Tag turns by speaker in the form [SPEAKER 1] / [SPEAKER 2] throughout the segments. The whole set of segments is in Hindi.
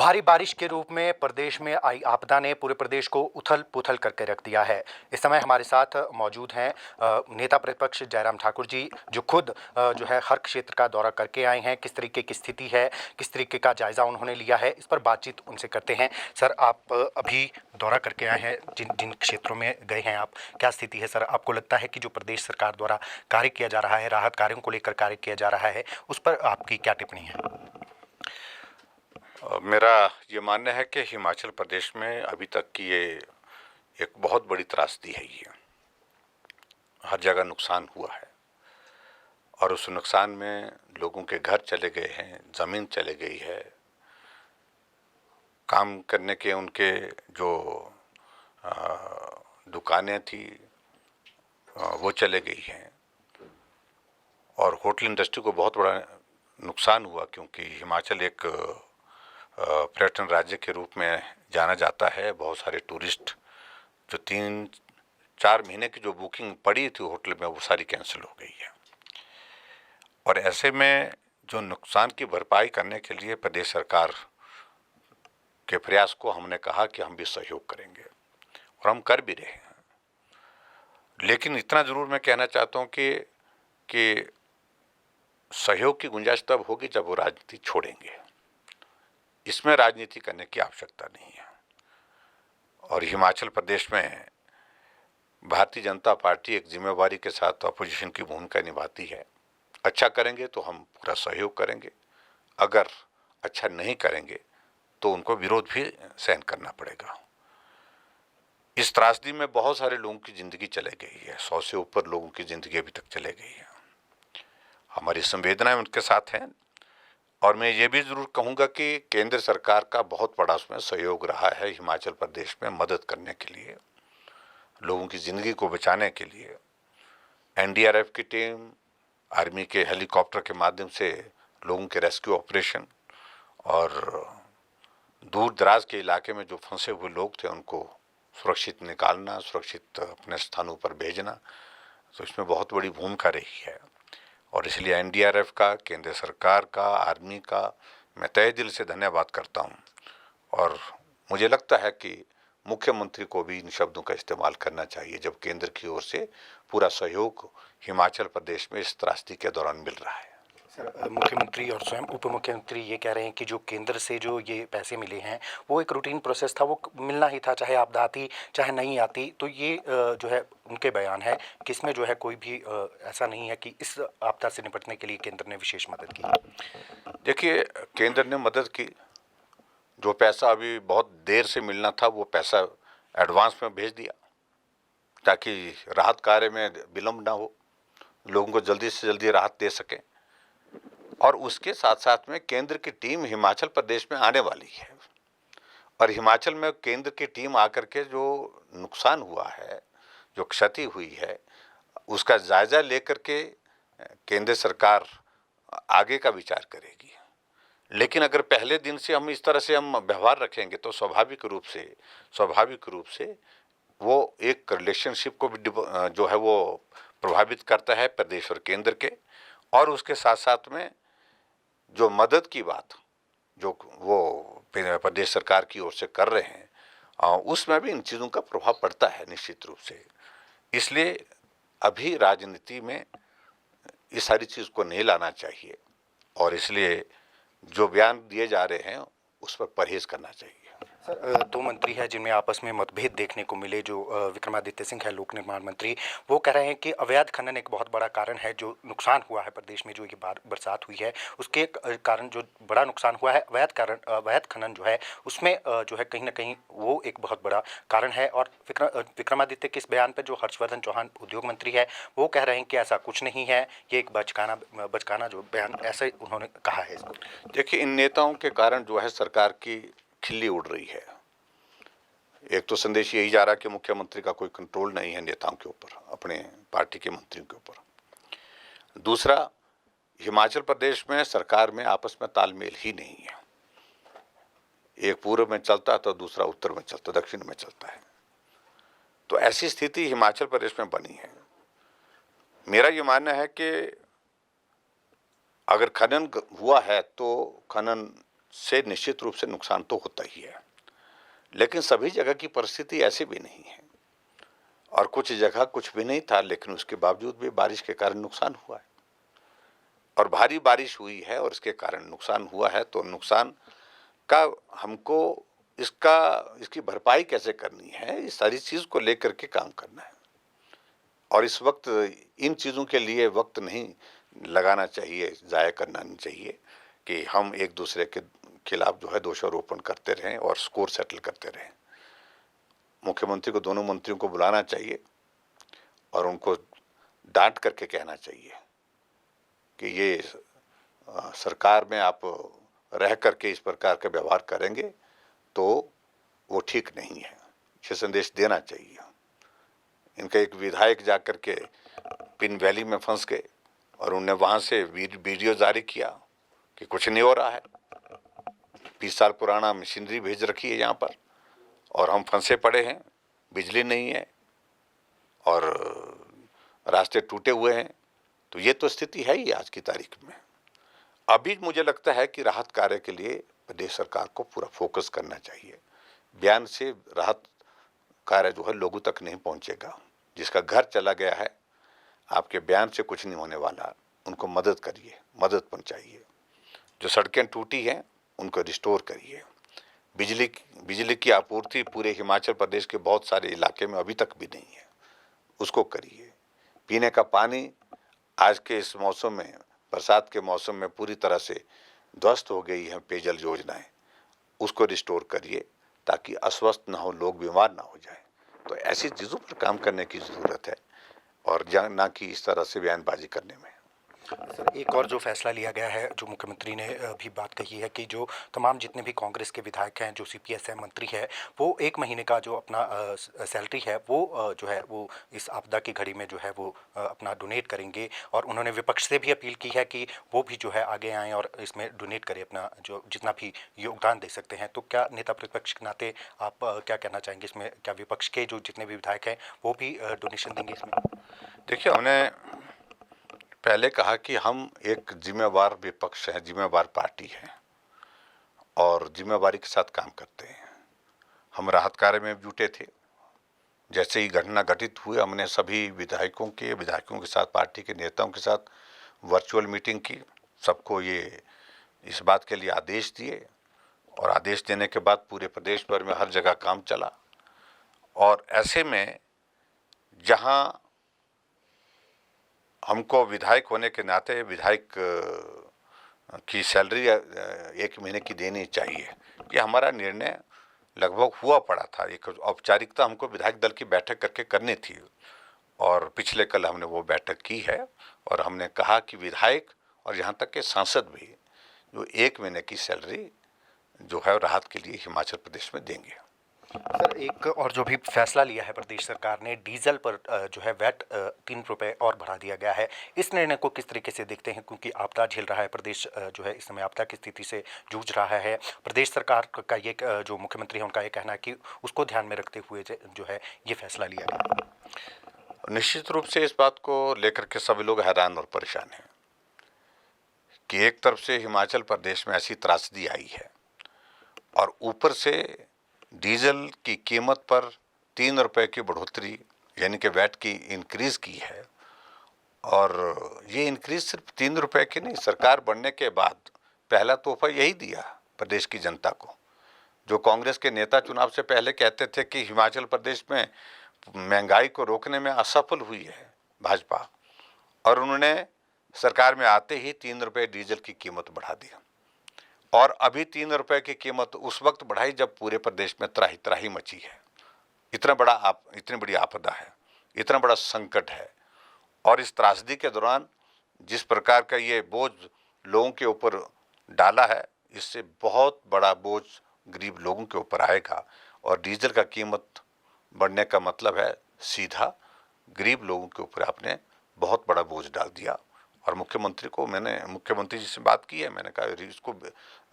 [SPEAKER 1] भारी बारिश के रूप में प्रदेश में आई आपदा ने पूरे प्रदेश को उथल-पुथल करके रख दिया है। इस समय हमारे साथ मौजूद हैं नेता प्रतिपक्ष जयराम ठाकुर जी, जो खुद जो है हर क्षेत्र का दौरा करके आए हैं। किस तरीके की स्थिति है, किस तरीके का जायज़ा उन्होंने लिया है, इस पर बातचीत उनसे करते हैं। सर, आप अभी दौरा करके आए हैं, जिन जिन क्षेत्रों में गए हैं आप, क्या स्थिति है सर? आपको लगता है कि जो प्रदेश सरकार द्वारा कार्य किया जा रहा है, राहत कार्यों को लेकर कार्य किया जा रहा है, उस पर आपकी क्या टिप्पणी है?
[SPEAKER 2] मेरा ये मानना है कि हिमाचल प्रदेश में अभी तक की ये एक बहुत बड़ी त्रासदी है। ये हर जगह नुकसान हुआ है और उस नुकसान में लोगों के घर चले गए हैं, ज़मीन चले गई है, काम करने के उनके जो दुकानें थी वो चले गई हैं और होटल इंडस्ट्री को बहुत बड़ा नुकसान हुआ, क्योंकि हिमाचल एक पर्यटन राज्य के रूप में जाना जाता है। बहुत सारे टूरिस्ट जो 3-4 महीने की जो बुकिंग पड़ी थी होटल में, वो सारी कैंसिल हो गई है। और ऐसे में जो नुकसान की भरपाई करने के लिए प्रदेश सरकार के प्रयास को हमने कहा कि हम भी सहयोग करेंगे और हम कर भी रहे हैं। लेकिन इतना ज़रूर मैं कहना चाहता हूँ कि सहयोग की गुंजाइश तब होगी जब वो राजनीति छोड़ेंगे। इसमें राजनीति करने की आवश्यकता नहीं है। और हिमाचल प्रदेश में भारतीय जनता पार्टी एक जिम्मेवारी के साथ अपोजिशन की भूमिका निभाती है। अच्छा करेंगे तो हम पूरा सहयोग करेंगे, अगर अच्छा नहीं करेंगे तो उनको विरोध भी सहन करना पड़ेगा। इस त्रासदी में बहुत सारे लोगों की ज़िंदगी चले गई है, 100 से ऊपर लोगों की ज़िंदगी अभी तक चले गई है। हमारी संवेदनाएं उनके साथ हैं और मैं ये भी ज़रूर कहूँगा कि केंद्र सरकार का बहुत बड़ा उसमें सहयोग रहा है हिमाचल प्रदेश में मदद करने के लिए, लोगों की ज़िंदगी को बचाने के लिए। एनडीआरएफ की टीम, आर्मी के हेलीकॉप्टर के माध्यम से लोगों के रेस्क्यू ऑपरेशन और दूर दराज के इलाके में जो फंसे हुए लोग थे उनको सुरक्षित निकालना, सुरक्षित अपने स्थानों पर भेजना, तो इसमें बहुत बड़ी भूमिका रही है। और इसलिए एनडीआरएफ का, केंद्र सरकार का, आर्मी का मैं तहे दिल से धन्यवाद करता हूं। और मुझे लगता है कि मुख्यमंत्री को भी इन शब्दों का इस्तेमाल करना चाहिए जब केंद्र की ओर से पूरा सहयोग हिमाचल प्रदेश में इस त्रासदी के दौरान मिल रहा है।
[SPEAKER 1] सर, मुख्यमंत्री और स्वयं उप मुख्यमंत्री ये कह रहे हैं कि जो केंद्र से जो ये पैसे मिले हैं, वो एक रूटीन प्रोसेस था, वो मिलना ही था, चाहे आपदा आती चाहे नहीं आती। तो ये जो है उनके बयान है कि इसमें जो है कोई भी ऐसा नहीं है कि इस आपदा से निपटने के लिए केंद्र ने विशेष मदद की।
[SPEAKER 2] देखिए, केंद्र ने मदद की। जो पैसा अभी बहुत देर से मिलना था वो पैसा एडवांस में भेज दिया ताकि राहत कार्य में विलम्ब ना हो, लोगों को जल्दी से जल्दी राहत दे सकें। और उसके साथ साथ में केंद्र की टीम हिमाचल प्रदेश में आने वाली है और हिमाचल में केंद्र की टीम आकर के जो नुकसान हुआ है, जो क्षति हुई है, उसका जायजा लेकर के केंद्र सरकार आगे का विचार करेगी। लेकिन अगर पहले दिन से हम इस तरह से हम व्यवहार रखेंगे तो स्वाभाविक रूप से वो एक रिलेशनशिप को भी जो है वो प्रभावित करता है प्रदेश और केंद्र के। और उसके साथ साथ में जो मदद की बात जो वो प्रदेश सरकार की ओर से कर रहे हैं, उसमें भी इन चीज़ों का प्रभाव पड़ता है निश्चित रूप से। इसलिए अभी राजनीति में इस सारी चीज़ को नहीं लाना चाहिए और इसलिए जो बयान दिए जा रहे हैं उस पर परहेज करना चाहिए।
[SPEAKER 1] सर, दो मंत्री हैं जिनमें आपस में मतभेद देखने को मिले। जो विक्रमादित्य सिंह है, लोक निर्माण मंत्री, वो कह रहे हैं कि अवैध खनन एक बहुत बड़ा कारण है। जो नुकसान हुआ है प्रदेश में, जो ये बरसात हुई है, उसके कारण जो बड़ा नुकसान हुआ है, अवैध खनन जो है उसमें जो है कहीं ना कहीं वो एक बहुत बड़ा कारण है। और विक्रमादित्य के इस बयान पर जो हर्षवर्धन चौहान उद्योग मंत्री है, वो कह रहे हैं कि ऐसा कुछ नहीं है, ये एक बचकाना जो बयान, ऐसे उन्होंने कहा है इसको।
[SPEAKER 2] देखिए, इन नेताओं के कारण जो है सरकार की खिल्ली उड़ रही है। एक तो संदेश यही जा रहा है कि मुख्यमंत्री का कोई कंट्रोल नहीं है नेताओं के ऊपर, अपने पार्टी के मंत्रियों के ऊपर। दूसरा, हिमाचल प्रदेश में सरकार में आपस में तालमेल ही नहीं है। एक पूर्व में चलता है तो दूसरा उत्तर में चलता, दक्षिण में चलता है। तो ऐसी स्थिति हिमाचल प्रदेश में बनी है। मेरा ये मानना है कि अगर खनन हुआ है तो खनन से निश्चित रूप से नुकसान तो होता ही है, लेकिन सभी जगह की परिस्थिति ऐसी भी नहीं है और कुछ जगह कुछ भी नहीं था, लेकिन उसके बावजूद भी बारिश के कारण नुकसान हुआ है और भारी बारिश हुई है और इसके कारण नुकसान हुआ है। तो नुकसान का हमको इसकी भरपाई कैसे करनी है, इस सारी चीज को लेकर के काम करना है और इस वक्त इन चीजों के लिए वक्त नहीं लगाना चाहिए, जाया करना नहीं चाहिए कि हम एक दूसरे के खिलाफ जो है दोषारोपण करते रहें और स्कोर सेटल करते रहें। मुख्यमंत्री को दोनों मंत्रियों को बुलाना चाहिए और उनको डांट करके कहना चाहिए कि ये सरकार में आप रह करके इस प्रकार का व्यवहार करेंगे तो वो ठीक नहीं है, ये संदेश देना चाहिए। इनका एक विधायक जाकर के पिन वैली में फंस गए और उन्होंने वहां से वीडियो जारी किया कि कुछ नहीं हो रहा है, 20 साल पुराना मशीनरी भेज रखी है यहाँ पर और हम फंसे पड़े हैं, बिजली नहीं है और रास्ते टूटे हुए हैं। तो ये तो स्थिति है ही आज की तारीख में। अभी मुझे लगता है कि राहत कार्य के लिए प्रदेश सरकार को पूरा फोकस करना चाहिए। बयान से राहत कार्य जो है लोगों तक नहीं पहुंचेगा। जिसका घर चला गया है, आपके बयान से कुछ नहीं होने वाला, उनको मदद करिए, मदद पहुंचाइए। जो सड़कें टूटी हैं उनको रिस्टोर करिए। बिजली की आपूर्ति पूरे हिमाचल प्रदेश के बहुत सारे इलाके में अभी तक भी नहीं है, उसको करिए। पीने का पानी आज के इस मौसम में, बरसात के मौसम में पूरी तरह से ध्वस्त हो गई है पेयजल योजनाएं, उसको रिस्टोर करिए ताकि अस्वस्थ ना हो, लोग बीमार ना हो जाए। तो ऐसी चीज़ों पर काम करने की ज़रूरत है और ना कि इस तरह से बयानबाजी करने में।
[SPEAKER 1] सर, एक और जो फैसला लिया गया है, जो मुख्यमंत्री ने भी बात कही है कि जो तमाम जितने भी कांग्रेस के विधायक हैं, जो सीपीएसएम मंत्री है, वो 1 महीने का जो अपना सैलरी है वो जो है वो इस आपदा की घड़ी में जो है वो अपना डोनेट करेंगे। और उन्होंने विपक्ष से भी अपील की है कि वो भी जो है आगे आएँ और इसमें डोनेट करें अपना जो जितना भी योगदान दे सकते हैं। तो क्या नेता प्रतिपक्ष के नाते आप क्या कहना चाहेंगे इसमें? क्या विपक्ष के जो जितने भी विधायक हैं वो भी डोनेशन देंगे इसमें?
[SPEAKER 2] देखिए, हमने पहले कहा कि हम एक जिम्मेवार विपक्ष है, जिम्मेवार पार्टी है और जिम्मेवारी के साथ काम करते हैं। हम राहत कार्य में जुटे थे। जैसे ही घटना घटित हुई, हमने सभी विधायकों के साथ, पार्टी के नेताओं के साथ वर्चुअल मीटिंग की। सबको ये इस बात के लिए आदेश दिए और आदेश देने के बाद पूरे प्रदेश भर में हर जगह काम चला। और ऐसे में जहां हमको विधायक होने के नाते विधायक की सैलरी 1 महीने की देनी चाहिए, ये हमारा निर्णय लगभग हुआ पड़ा था। एक औपचारिकता हमको विधायक दल की बैठक करके करनी थी और पिछले कल हमने वो बैठक की है और हमने कहा कि विधायक और यहाँ तक के सांसद भी जो 1 महीने की सैलरी जो है राहत के लिए हिमाचल प्रदेश में देंगे।
[SPEAKER 1] सर, एक और जो भी फैसला लिया है प्रदेश सरकार ने, डीजल पर जो है वैट 3 रुपये और बढ़ा दिया गया है, इस निर्णय को किस तरीके से देखते हैं? क्योंकि आपदा झेल रहा है प्रदेश, जो है इस समय आपदा की स्थिति से जूझ रहा है। प्रदेश सरकार का ये जो मुख्यमंत्री है उनका ये कहना है कि उसको ध्यान में रखते हुए जो है ये फैसला लिया गया।
[SPEAKER 2] निश्चित रूप से इस बात को लेकर के सभी लोग हैरान और परेशान हैं कि एक तरफ से हिमाचल प्रदेश में ऐसी त्रासदी आई है और ऊपर से डीजल की कीमत पर 3 रुपए की बढ़ोतरी यानी कि वैट की इंक्रीज की है। और ये इंक्रीज सिर्फ 3 रुपए की नहीं, सरकार बनने के बाद पहला तोहफा यही दिया प्रदेश की जनता को। जो कांग्रेस के नेता चुनाव से पहले कहते थे कि हिमाचल प्रदेश में महंगाई को रोकने में असफल हुई है भाजपा, और उन्होंने सरकार में आते ही 3 रुपए डीजल की कीमत बढ़ा दी। और अभी 3 रुपए की कीमत उस वक्त बढ़ाई जब पूरे प्रदेश में त्राही त्राही मची है। इतनी बड़ी आपदा है, इतना बड़ा संकट है और इस त्रासदी के दौरान जिस प्रकार का ये बोझ लोगों के ऊपर डाला है, इससे बहुत बड़ा बोझ गरीब लोगों के ऊपर आएगा। और डीजल का कीमत बढ़ने का मतलब है सीधा गरीब लोगों के ऊपर आपने बहुत बड़ा बोझ डाल दिया। और मैंने मुख्यमंत्री जी से बात की है, मैंने कहा इसको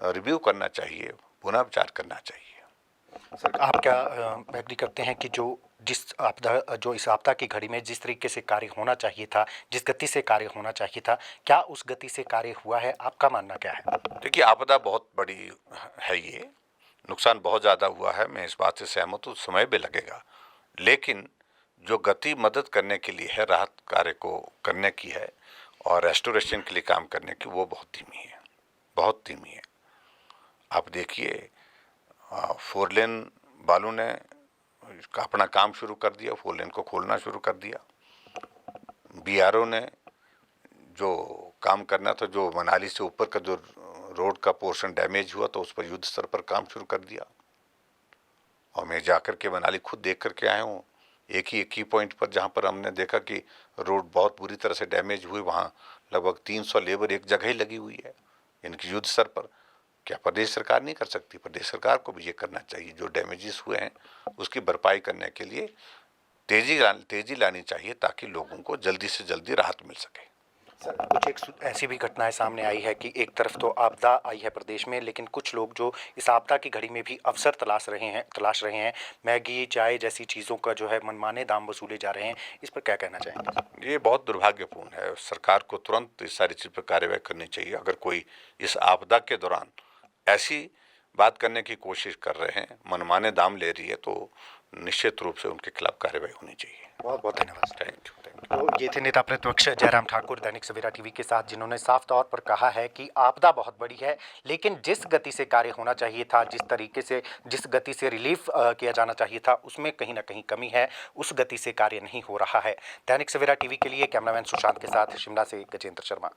[SPEAKER 2] रिव्यू करना चाहिए, पुनः विचार करना चाहिए।
[SPEAKER 1] सर, आप क्या एग्री करते हैं कि जो इस आपदा की घड़ी में जिस तरीके से कार्य होना चाहिए था, जिस गति से कार्य होना चाहिए था, क्या उस गति से कार्य हुआ है? आपका मानना क्या है?
[SPEAKER 2] देखिए, आपदा बहुत बड़ी है, ये नुकसान बहुत ज़्यादा हुआ है, मैं इस बात से सहमत हूँ, समय भी लगेगा, लेकिन जो गति मदद करने के लिए है, राहत कार्य को करने की है और रेस्टोरेशन के लिए काम करने की, वो बहुत धीमी है, बहुत धीमी है। आप देखिए, 4 लेन बालू ने अपना काम शुरू कर दिया, 4 लेन को खोलना शुरू कर दिया। बीआरओ ने जो काम करना था, जो मनाली से ऊपर का जो रोड का पोर्शन डैमेज हुआ, तो उस पर युद्ध स्तर पर काम शुरू कर दिया। और मैं जाकर के मनाली खुद देख करके आया हूँ, एक ही पॉइंट पर जहाँ पर हमने देखा कि रोड बहुत बुरी तरह से डैमेज हुई, वहाँ लगभग 300 लेबर एक जगह ही लगी हुई है। इनकी युद्ध स्तर पर क्या प्रदेश सरकार नहीं कर सकती? प्रदेश सरकार को भी ये करना चाहिए, जो डैमेजेस हुए हैं उसकी भरपाई करने के लिए तेजी लानी चाहिए, ताकि लोगों को जल्दी से जल्दी राहत मिल सके।
[SPEAKER 1] सर, कुछ एक ऐसी भी घटनाएं सामने आई है कि एक तरफ तो आपदा आई है प्रदेश में, लेकिन कुछ लोग जो इस आपदा की घड़ी में भी अवसर तलाश रहे हैं, मैगी, चाय जैसी चीज़ों का जो है मनमाने दाम वसूले जा रहे हैं, इस पर क्या कहना चाहेंगे?
[SPEAKER 2] ये बहुत दुर्भाग्यपूर्ण है। सरकार को तुरंत इस सारी चीज़ पर कार्रवाई करनी चाहिए। अगर कोई इस आपदा के दौरान ऐसी बात करने की कोशिश कर रहे हैं, मनमाने दाम ले रही है, तो निश्चित रूप से उनके खिलाफ कार्रवाई होनी चाहिए।
[SPEAKER 1] बहुत बहुत धन्यवाद।
[SPEAKER 2] Thank you.
[SPEAKER 1] तो ये थे नेता प्रतिपक्ष जयराम ठाकुर दैनिक सवेरा टीवी के साथ, जिन्होंने साफ तौर पर कहा है कि आपदा बहुत बड़ी है, लेकिन जिस गति से कार्य होना चाहिए था, जिस गति से रिलीफ किया जाना चाहिए था, उसमें कहीं ना कहीं कमी है, उस गति से कार्य नहीं हो रहा है। दैनिक सवेरा टीवी के लिए कैमरामैन सुशांत के साथ शिमला से गजेंद्र शर्मा।